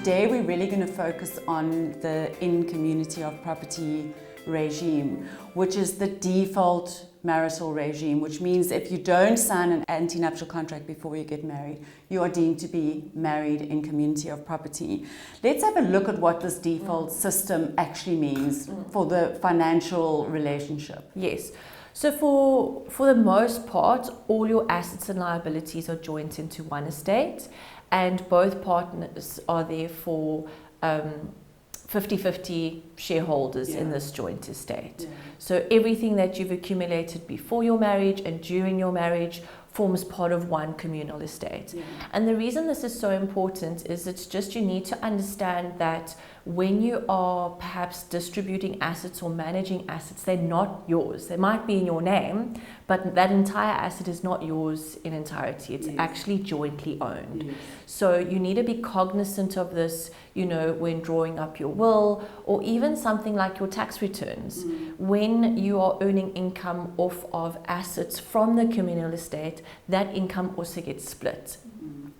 today we're really going to focus on the in-community of property regime, which is the default marital regime, which means if you don't sign an antenuptial contract before you get married, you are deemed to be married in community of property. Let's have a look at what this default system actually means for the financial relationship. Yes. So for the most part, all your assets and liabilities are joint into one estate, and both partners are therefore 50-50 shareholders in this joint estate. So everything that you've accumulated before your marriage and during your marriage forms part of one communal estate. And the reason this is so important is it's just you need to understand that when you are perhaps distributing assets or managing assets, they're not yours. They might be in your name, but that entire asset is not yours in entirety. It's actually jointly owned. So you need to be cognizant of this, you know, when drawing up your will, or even something like your tax returns. When you are earning income off of assets from the communal estate, that income also gets split.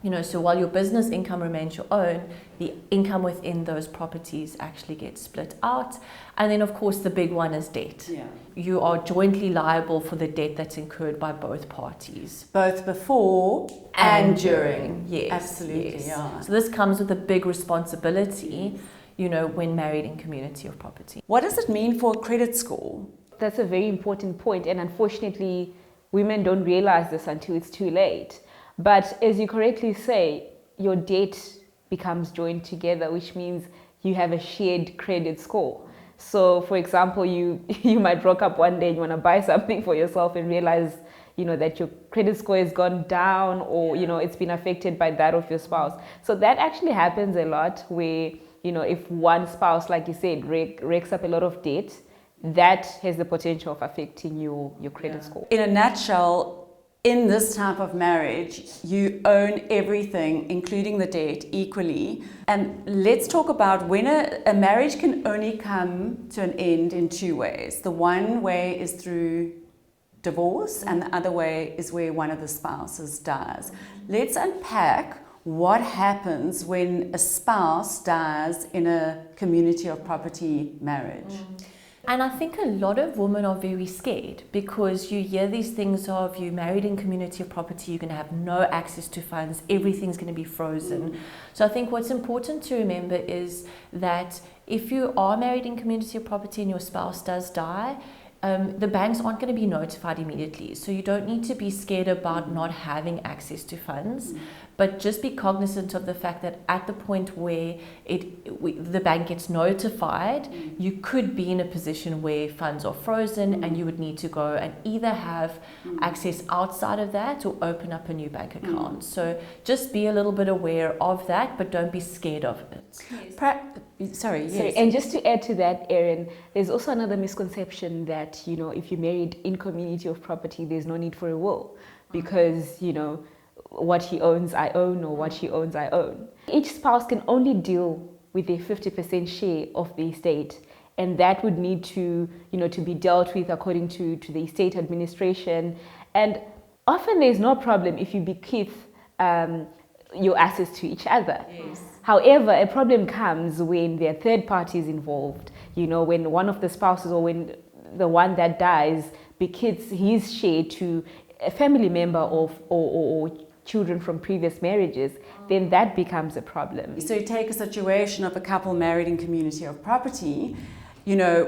You know, so while your business income remains your own, the income within those properties actually gets split out. And then, of course, the big one is debt. You are jointly liable for the debt that's incurred by both parties. Both before and during. Yes. Absolutely, So this comes with a big responsibility, you know, when married in community of property. What does it mean for a credit score? That's a very important point, and unfortunately, women don't realize this until it's too late. But as you correctly say, your debt becomes joined together, which means you have a shared credit score. So, for example, you might rock up one day and you want to buy something for yourself and realize, you know, that your credit score has gone down, or, you know, it's been affected by that of your spouse. So that actually happens a lot where, you know, if one spouse, like you said, rakes up a lot of debt, that has the potential of affecting your credit score. In a nutshell, in this type of marriage, you own everything, including the debt, equally. And let's talk about when a marriage can only come to an end in two ways. The one way is through divorce, and the other way is where one of the spouses dies. Let's unpack what happens when a spouse dies in a community of property marriage. And I think a lot of women are very scared because you hear these things of you married in community of property, you're going to have no access to funds, everything's going to be frozen. So I think what's important to remember is that if you are married in community of property and your spouse does die, the banks aren't going to be notified immediately. So you don't need to be scared about not having access to funds, but just be cognizant of the fact that at the point where the bank gets notified, you could be in a position where funds are frozen and you would need to go and either have access outside of that or open up a new bank account. So just be a little bit aware of that, but don't be scared of it. Sorry, yes. And just to add to that, Erin, there's also another misconception that, you know, if you're married in community of property, there's no need for a will because, you know, what he owns, I own, or what she owns, I own. Each spouse can only deal with a 50% share of the estate, and that would need to, you know, to be dealt with according to the estate administration. And often there's no problem if you bequeath your assets to each other. However, a problem comes when there are third parties involved, you know, when one of the spouses or when the one that dies bequeaths his share to a family member or children from previous marriages, then that becomes a problem. So you take a situation of a couple married in community of property, you know,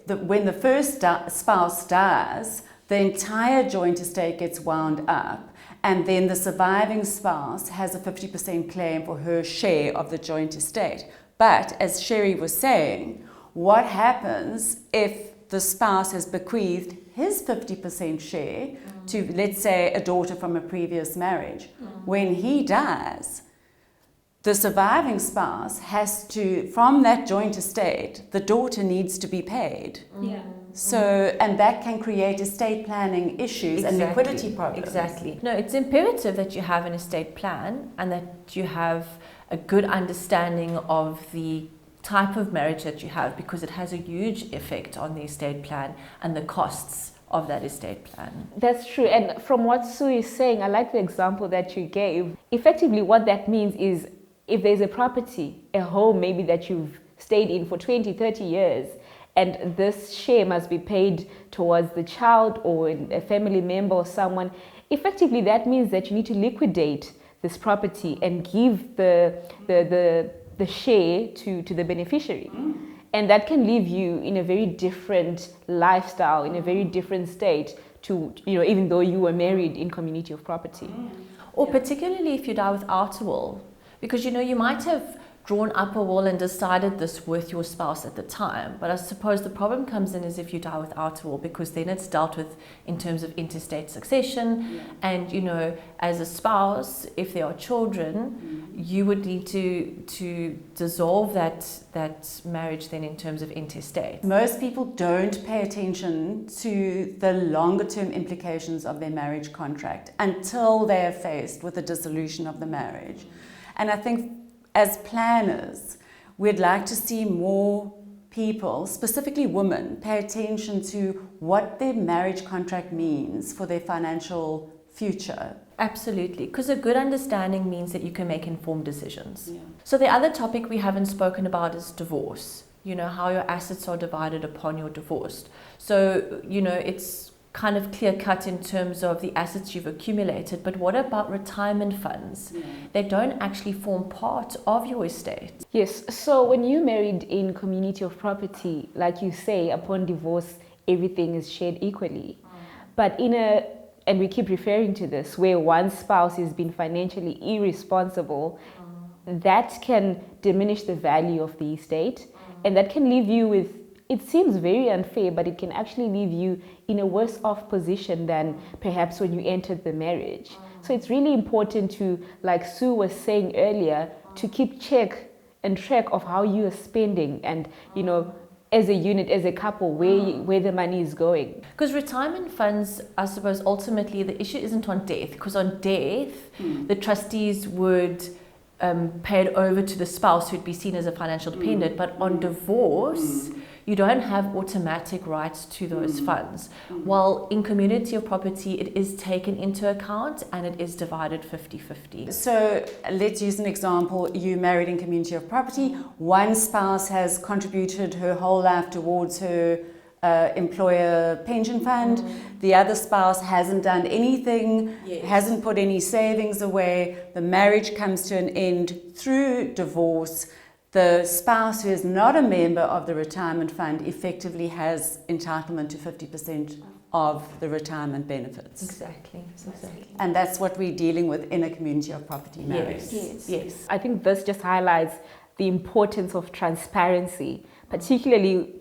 when the first spouse dies, the entire joint estate gets wound up, and then the surviving spouse has a 50% claim for her share of the joint estate. But as Sherry was saying, what happens if the spouse has bequeathed his 50% share to, let's say, a daughter from a previous marriage? When he dies, the surviving spouse has to, from that joint estate, the daughter needs to be paid. So, and that can create estate planning issues and liquidity problems. Exactly. No, it's imperative that you have an estate plan and that you have a good understanding of the type of marriage that you have, because it has a huge effect on the estate plan and the costs of that estate plan. That's true. And from what Sue is saying, I like the example that you gave. Effectively, what that means is if there's a property, a home maybe that you've stayed in for 20, 30 years, and this share must be paid towards the child or a family member or someone, effectively that means that you need to liquidate this property and give the share to the beneficiary. And that can leave you in a very different lifestyle, in a very different state to, even though you were married in community of property. Or particularly if you die without a will. Because, you might have drawn up a will and decided this with your spouse at the time. But I suppose the problem comes in is if you die without a will, because then it's dealt with in terms of interstate succession. And, as a spouse, if there are children, you would need to dissolve that marriage then in terms of intestate. Most people don't pay attention to the longer term implications of their marriage contract until they are faced with the dissolution of the marriage. And I think as planners, we'd like to see more people, specifically women, pay attention to what their marriage contract means for their financial future. Absolutely, because a good understanding means that you can make informed decisions. So the other topic we haven't spoken about is divorce. How your assets are divided upon your divorce. So, it's kind of clear cut in terms of the assets you've accumulated, but what about retirement funds? They don't actually form part of your estate. Yes, so when you married in community of property, like you say, upon divorce, everything is shared equally. But and we keep referring to this, where one spouse has been financially irresponsible, that can diminish the value of the estate, and that can leave you with, it seems very unfair, but it can actually leave you in a worse off position than perhaps when you entered the marriage. So it's really important to, like Sue was saying earlier, to keep track of how you are spending and, as a unit, as a couple, where the money is going. Because retirement funds, I suppose, ultimately the issue isn't on death, because on death, the trustees would pay it over to the spouse who'd be seen as a financial dependent, but on divorce, you don't have automatic rights to those funds. While in community of property, it is taken into account and it is divided 50-50. So let's use an example. You married in community of property. One spouse has contributed her whole life towards her employer pension fund. The other spouse hasn't done anything, hasn't put any savings away. The marriage comes to an end through divorce. The spouse who is not a member of the retirement fund effectively has entitlement to 50% of the retirement benefits. Exactly. And that's what we're dealing with in a community of property marriage. Yes. I think this just highlights the importance of transparency, particularly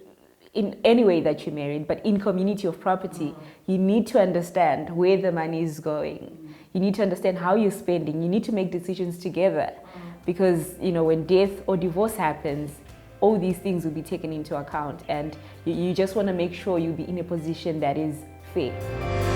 in any way that you're married, but in community of property, you need to understand where the money is going. You need to understand how you're spending. You need to make decisions together. Because, when death or divorce happens, all these things will be taken into account, and you just want to make sure you'll be in a position that is fair.